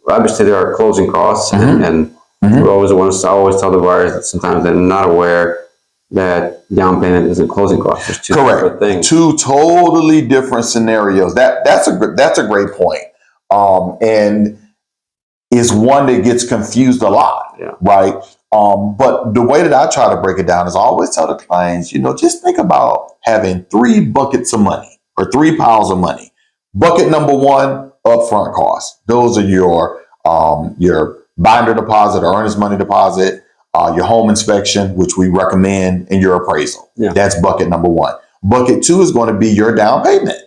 obviously there are closing costs, and we always tell the buyers that sometimes they're not aware that down payment isn't closing costs. There's two separate things. Two totally different scenarios. That's a great point. And is one that gets confused a lot, right? But the way that I try to break it down is I always tell the clients, just think about having 3 buckets of money or 3 piles of money. Bucket number 1, upfront costs. Those are your binder deposit or earnest money deposit, your home inspection, which we recommend, and your appraisal. That's bucket number 1. Bucket 2 is going to be your down payment.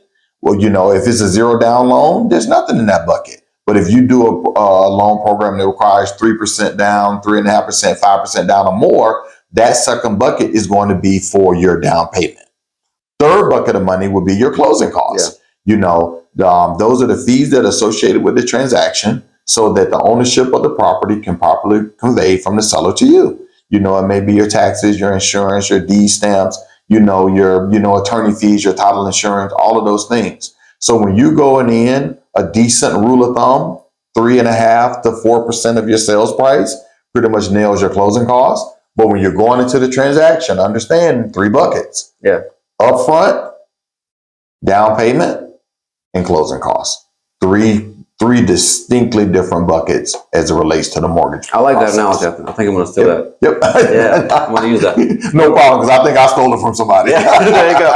Well, if it's a 0 down loan, there's nothing in that bucket. But if you do a loan program that requires 3% down, 3.5%, 5% down or more, that second bucket is going to be for your down payment. Third bucket of money would be your closing costs. Those are the fees that are associated with the transaction so that the ownership of the property can properly convey from the seller to you. It may be your taxes, your insurance, your deed stamps, your attorney fees, your title insurance, all of those things. So when you're going in, a decent rule of thumb, 3.5% to 4% of your sales price pretty much nails your closing costs. But when you're going into the transaction, understand 3 buckets. Upfront, down payment, and closing costs. Three distinctly different buckets as it relates to the mortgage. I like that analogy. I think I'm going to steal that. Yep. Yeah, I'm going to use that. No problem, because I think I stole it from somebody. There you go.